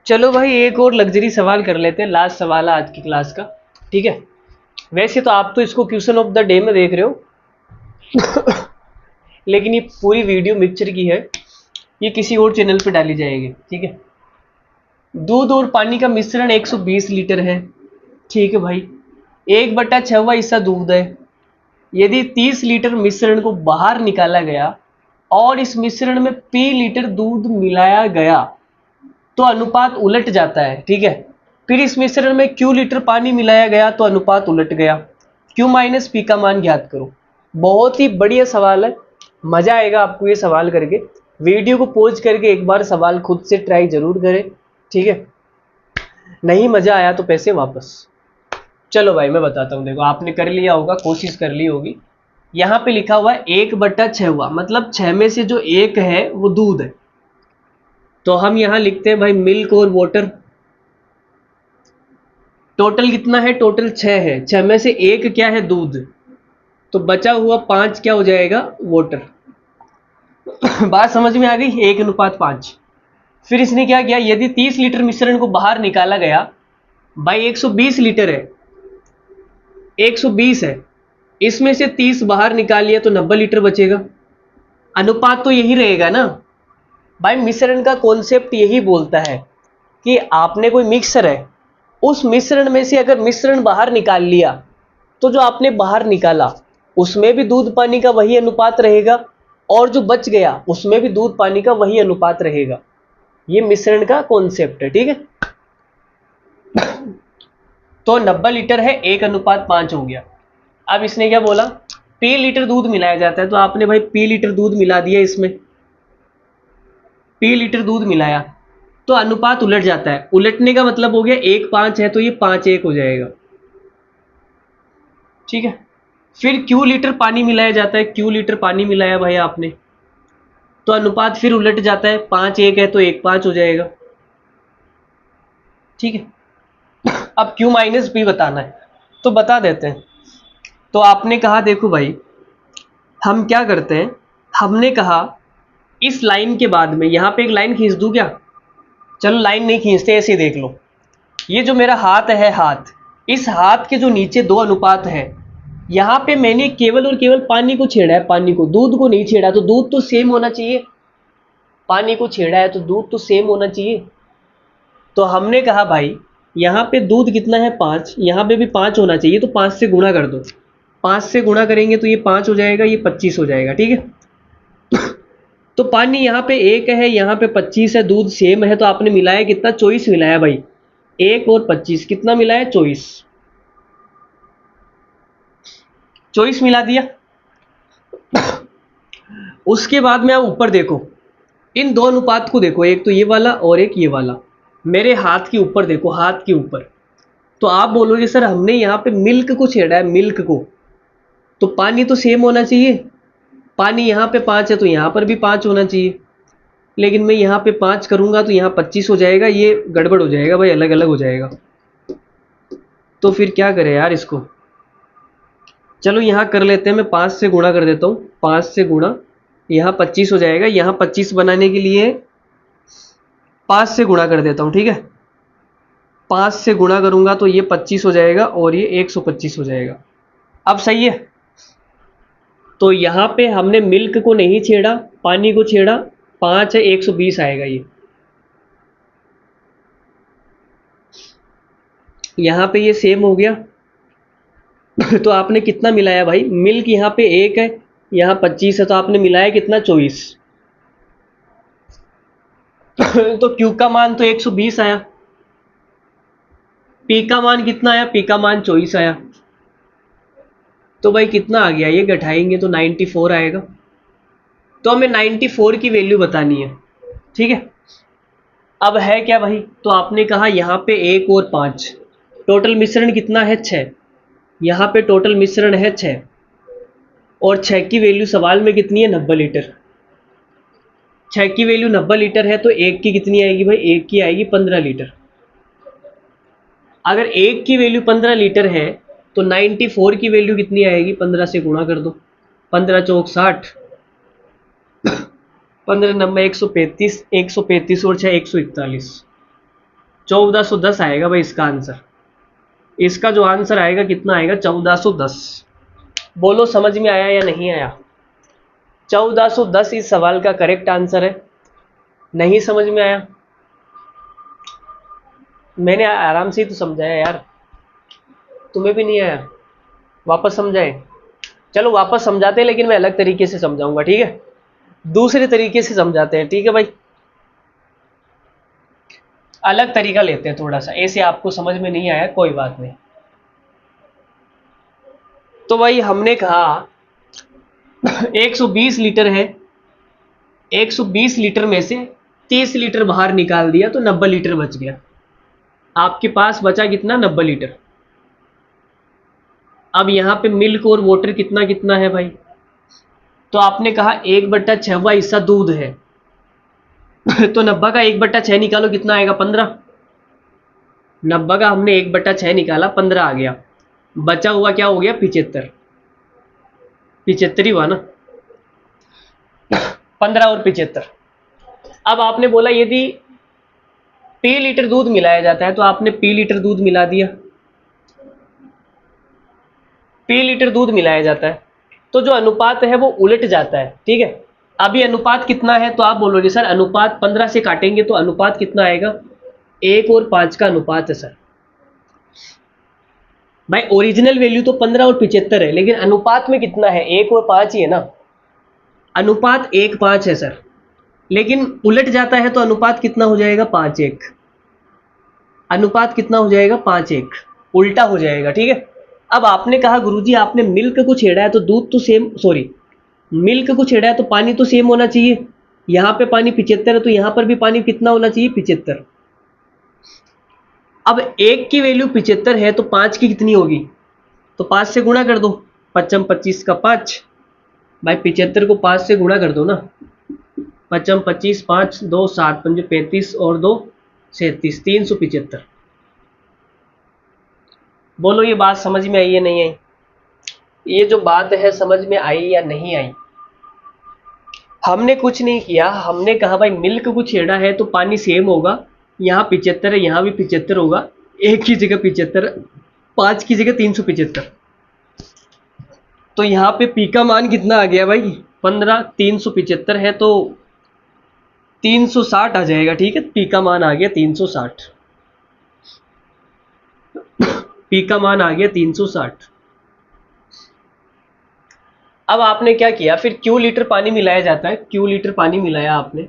चलो भाई एक और लग्जरी सवाल कर लेते हैं, लास्ट सवाल है आज की क्लास का। ठीक है, वैसे तो आप तो इसको क्वेश्चन ऑफ द डे में देख रहे हो लेकिन ये पूरी वीडियो मिक्सचर की है, ये किसी और चैनल पे डाली जाएगी। ठीक है, दूध और पानी का मिश्रण 120 लीटर है। ठीक है भाई, 1/6 हिस्सा दूध है। यदि 30 लीटर मिश्रण को बाहर निकाला गया और इस मिश्रण में p लीटर दूध मिलाया गया तो अनुपात उलट जाता है। ठीक है, फिर इस मिश्रण में q लीटर पानी मिलाया गया तो अनुपात उलट गया। q माइनस पी का मान ज्ञात करो। बहुत ही बढ़िया सवाल है, मजा आएगा आपको ये सवाल करके। वीडियो को पॉज करके एक बार सवाल खुद से ट्राई जरूर करें। ठीक है, नहीं मजा आया तो पैसे वापस। चलो भाई मैं बताता हूँ, देखो आपने कर लिया होगा, कोशिश कर ली होगी। यहाँ पे लिखा हुआ है 1/6 हुआ, मतलब 6 में से जो 1 है वो दूध है। तो हम यहाँ लिखते हैं भाई मिल्क और वाटर। टोटल कितना है? टोटल 6 है, 6 में से 1 क्या है? दूध। तो बचा हुआ 5 क्या हो जाएगा? वाटर। बात समझ में आ गई? 1:5। फिर इसने क्या किया, यदि 30 लीटर मिश्रण को बाहर निकाला गया, भाई 120 लीटर है, 120 है, इसमें से 30 बाहर निकाल लिया तो 90 लीटर बचेगा। अनुपात तो यही रहेगा ना भाई। मिश्रण का कॉन्सेप्ट यही बोलता है कि आपने कोई मिक्सर है, उस मिश्रण में से अगर मिश्रण बाहर निकाल लिया तो जो आपने बाहर निकाला उसमें भी दूध पानी का वही अनुपात रहेगा, और जो बच गया उसमें भी दूध पानी का वही अनुपात रहेगा। ये मिश्रण का कॉन्सेप्ट है। ठीक है, तो 90 लीटर है, 1:5 हो गया। अब इसने क्या बोला, p लीटर दूध मिलाया जाता है, तो आपने भाई p लीटर दूध मिला दिया, इसमें p लीटर दूध मिलाया तो अनुपात उलट जाता है। उलटने का मतलब हो गया 1:5 है तो ये 5:1 हो जाएगा। ठीक है, फिर q लीटर पानी मिलाया जाता है, q लीटर पानी मिलाया भाई आपने, तो अनुपात फिर उलट जाता है, 5:1 है तो 1:5 हो जाएगा। ठीक है, अब q माइनस p बताना है तो बता देते हैं। तो आपने कहा देखो भाई हम क्या करते हैं, हमने कहा इस लाइन के बाद में यहाँ पे एक लाइन खींच दूं क्या? चलो लाइन नहीं खींचते, ऐसे ही देख लो। ये जो मेरा हाथ है, हाथ, इस हाथ के जो नीचे 2 अनुपात है, यहाँ पे मैंने केवल और केवल पानी को छेड़ा है, पानी को, दूध को नहीं छेड़ा। तो दूध तो सेम होना चाहिए, पानी को छेड़ा है तो दूध तो सेम होना चाहिए। तो हमने कहा भाई यहाँ पे दूध कितना है? 5, यहाँ पे भी 5 होना चाहिए, तो 5 से गुणा कर दो। 5 से गुणा करेंगे तो ये 5 हो जाएगा, ये 25 हो जाएगा। ठीक है, तो पानी यहाँ पे 1 है, यहाँ पे 25 है, दूध सेम है, तो आपने मिलाया कितना? 24 मिलाया भाई। 1 और 25 कितना मिलाया? 24। 24 मिला दिया। उसके बाद में आप ऊपर देखो, इन 2 अनुपात को देखो, एक तो ये वाला और एक ये वाला। मेरे हाथ के ऊपर देखो, हाथ के ऊपर। तो आप बोलोगे सर हमने यहाँ पे मिल्क को छेड़ा है, मिल्क को, तो पानी तो सेम होना चाहिए। पानी यहाँ पे 5 है तो यहाँ पर भी 5 होना चाहिए, लेकिन मैं यहाँ पे 5 करूँगा तो यहाँ 25 हो जाएगा, ये गड़बड़ हो जाएगा भाई, अलग अलग हो जाएगा। तो फिर क्या करें यार इसको? चलो यहाँ कर लेते हैं, मैं 5 से गुणा कर देता हूँ, 5 से गुणा, यहाँ 25 हो जाएगा। यहाँ 25 बनाने के लिए 5 से गुणा कर देता हूँ। ठीक है, 5 से गुणा करूँगा तो ये 25 हो जाएगा और ये 125 हो जाएगा। अब सही है? तो यहाँ पे हमने मिल्क को नहीं छेड़ा, पानी को छेड़ा, 5 है, 120 आएगा ये। यहाँ पे ये सेम हो गया। तो आपने कितना मिलाया भाई? मिल्क यहाँ पे 1 है, यहाँ 25 है, तो आपने मिलाया कितना? 24। तो क्यू का मान तो 120 आया, पी का मान कितना आया? पी का मान 24 आया। तो भाई कितना आ गया? ये घटाएंगे तो 94 आएगा। तो हमें 94 की वैल्यू बतानी है। ठीक है, अब है क्या भाई? तो आपने कहा यहाँ पे 1 और 5, टोटल मिश्रण कितना है? 6। यहाँ पे टोटल मिश्रण है 6, और 6 की वैल्यू सवाल में कितनी है? 90 लीटर। 6 की वैल्यू 90 लीटर है तो 1 की कितनी आएगी भाई? 1 की आएगी 15 लीटर। अगर 1 की वैल्यू 15 लीटर है तो 94 की वैल्यू कितनी आएगी? 15 से गुणा कर दो, 15 चौक 60, 15 नंबर 135, 135 और 6 141। 1410 आएगा भाई इसका आंसर। इसका जो आंसर आएगा कितना आएगा? 1410। बोलो समझ में आया या नहीं आया? 1410 इस सवाल का करेक्ट आंसर है। नहीं समझ में आया? मैंने आराम से ही तो समझाया यार, तुम्हें भी नहीं आया? वापस समझाए? चलो वापस समझाते हैं, लेकिन मैं अलग तरीके से समझाऊंगा, ठीक है? दूसरे तरीके से समझाते हैं, ठीक है भाई? अलग तरीका लेते हैं थोड़ा सा, ऐसे आपको समझ में नहीं आया कोई बात नहीं। तो भाई हमने कहा 120 लीटर है, 120 लीटर में से 30 लीटर बाहर निकाल दिया तो 90 लीटर बच गया। आपके पास बचा कितना? 90 लीटर। अब यहाँ पे मिल्क और वाटर कितना कितना है भाई? तो आपने कहा 1/6 हिस्सा दूध है तो 90 का 1/6 निकालो, कितना आएगा? 15। 90 का हमने 1/6 निकाला, 15 आ गया। बचा हुआ क्या हो गया? 75। 75 ही हुआ ना? 15 और 75। अब आपने बोला यदि p लीटर दूध मिलाया जाता है, तो आपने p लीटर दूध मिला दिया। p लीटर दूध मिलाया जाता है तो जो अनुपात है वो उलट जाता है, ठीक है? अभी अनुपात कितना है? तो आप बोलोगे सर अनुपात 15 से काटेंगे तो अनुपात कितना आएगा? 1 और 5 का अनुपात है सर। भाई ओरिजिनल वैल्यू तो 15 और 75 है, लेकिन अनुपात में कितना है? 1 और 5 ही है ना। अनुपात 1:5 है सर, लेकिन उलट जाता है तो अनुपात कितना हो जाएगा? 5:1। अनुपात कितना हो जाएगा? 5:1, उल्टा हो जाएगा, ठीक है? अब आपने कहा गुरुजी आपने मिल्क को छेड़ा है तो दूध तो सेम, सॉरी मिल्क को छेड़ा है तो पानी तो सेम होना चाहिए। यहाँ पे पानी 75 है तो यहाँ पर भी पानी कितना होना चाहिए? 75। अब 1 की वैल्यू 75 है तो 5 की कितनी होगी? तो 5 से गुणा कर दो। 5 25 का 5। भाई 75 को 5 से गुणा कर दो ना। 5 25, 5 2 7 5 35 और 2 37, 375। बोलो ये बात समझ में आई या नहीं आई? ये जो बात है समझ में आई या नहीं आई? हमने कुछ नहीं किया, हमने कहा भाई मिल्क को छेड़ा है तो पानी सेम होगा। यहाँ 75 है, यहाँ भी 75 होगा। 1 की जगह 75, 5 की जगह 375। तो यहाँ पे पी का मान कितना आ गया भाई? 15। 375 है तो 360 आ जाएगा, ठीक है? पी का मान आ गया 360। पी का मान आ गया 360। अब आपने क्या किया फिर? क्यू लीटर पानी मिलाया जाता है, क्यू लीटर पानी मिलाया आपने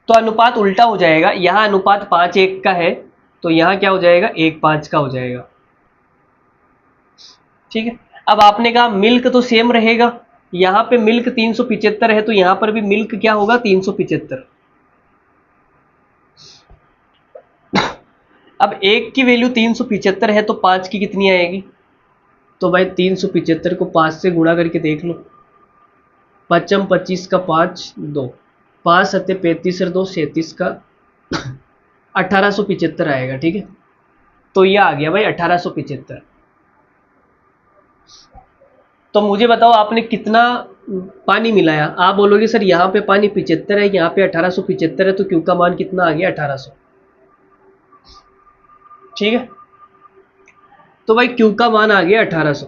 तो अनुपात उल्टा हो जाएगा। यहाँ अनुपात 5:1 का है तो यहाँ क्या हो जाएगा? 1:5 का हो जाएगा, ठीक है? अब आपने कहा मिल्क तो सेम रहेगा। यहाँ पे मिल्क 375 है तो यहाँ पर भी मिल्क क्या होगा? 375। अब 1 की वैल्यू 375 है तो 5 की कितनी आएगी? तो भाई 375 को 5 से गुणा करके देख लो। 5 25 का 5 2, 5 7 35 और 2 37 का 1875 आएगा, ठीक है? तो ये आ गया भाई 1875। तो मुझे बताओ आपने कितना पानी मिलाया? आप बोलोगे सर यहाँ पे पानी 75 है, यहाँ पे 1875 है, तो क्यू का मान कितना आ गया? 1800, ठीक है? तो भाई क्यू का मान आ गया 1800।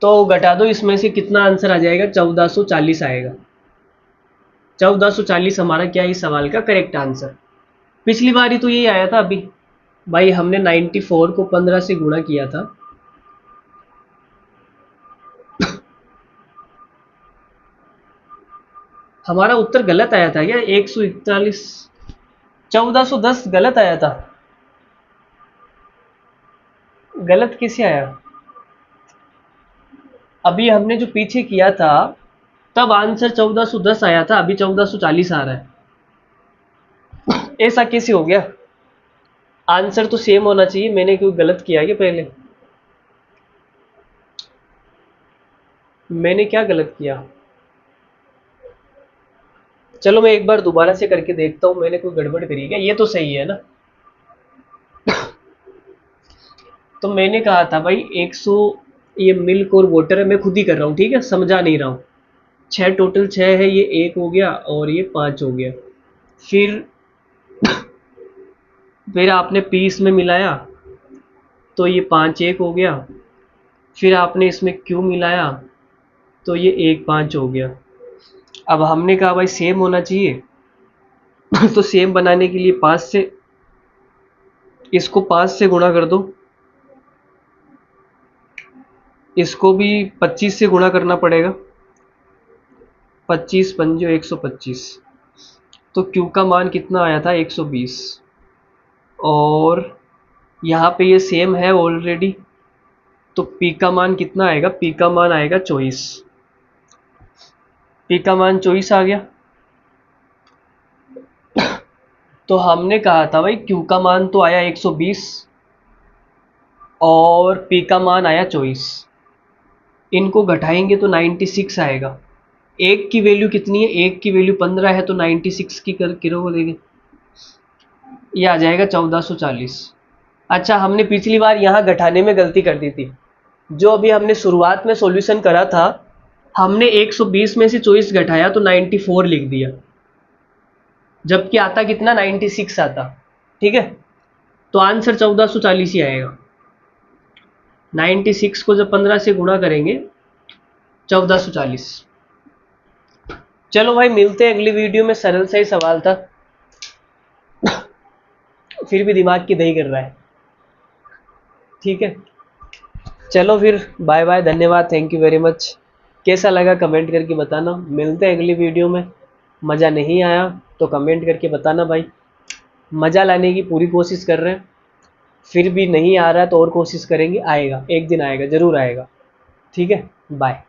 तो घटा दो इसमें से, कितना आंसर आ जाएगा? 1440 आएगा। 1440 हमारा क्या है इस सवाल का करेक्ट आंसर। पिछली बारी तो यही आया था। अभी भाई हमने 94 को 15 से गुणा किया था। हमारा उत्तर गलत आया था क्या? 141, 1410 गलत आया था। गलत कैसे आया? अभी हमने जो पीछे किया था तब आंसर 1410 आया था, अभी 1440 आ रहा है। ऐसा कैसे हो गया? आंसर तो सेम होना चाहिए। मैंने क्यों गलत किया क्या पहले? मैंने क्या गलत किया? चलो मैं एक बार दोबारा से करके देखता हूँ, मैंने कोई गड़बड़ करी क्या? ये तो सही है ना? तो मैंने कहा था भाई 100, ये मिल्क और वाटर है, मैं खुद ही कर रहा हूँ, ठीक है, समझा नहीं रहा हूँ। 6 टोटल 6 है, ये 1 हो गया और ये 5 हो गया। फिर आपने पीस में मिलाया तो ये 5 1 हो गया। फिर आपने इसमें क्यू मिलाया तो ये 1 5 हो गया। अब हमने कहा भाई सेम होना चाहिए तो सेम बनाने के लिए 5 से, इसको 5 से गुणा कर दो, इसको भी 25 से गुणा करना पड़ेगा। 25 पंजो 125। तो क्यू का मान कितना आया था 120, और यहाँ पे ये सेम है ऑलरेडी, तो पी का मान कितना आएगा, पी का मान आएगा 24। पी का मान 24 आ गया। तो हमने कहा था भाई क्यू का मान तो आया 120 और पी का मान आया 24, इनको घटाएंगे तो 96 आएगा। एक की वैल्यू कितनी है, एक की वैल्यू 15 है, तो 96 की कर किलो देंगे, ये आ जाएगा 1440। अच्छा, हमने पिछली बार यहाँ घटाने में गलती कर दी थी। जो अभी हमने शुरुआत में सॉल्यूशन करा था, हमने 120 में से 24 घटाया तो 94 लिख दिया, जबकि आता कितना 96 आता। ठीक है, तो आंसर 1440 ही आएगा। 96 को जब 15 से गुणा करेंगे 1440। चलो भाई, मिलते हैं अगली वीडियो में। सरल सा ही सवाल था, फिर भी दिमाग की दही कर रहा है। ठीक है, चलो फिर, बाय बाय, धन्यवाद, थैंक यू वेरी मच। कैसा लगा कमेंट करके बताना। मिलते हैं अगली वीडियो में। मज़ा नहीं आया तो कमेंट करके बताना भाई। मज़ा लाने की पूरी कोशिश कर रहे हैं, फिर भी नहीं आ रहा तो और कोशिश करेंगे, आएगा, एक दिन आएगा, ज़रूर आएगा। ठीक है, बाय।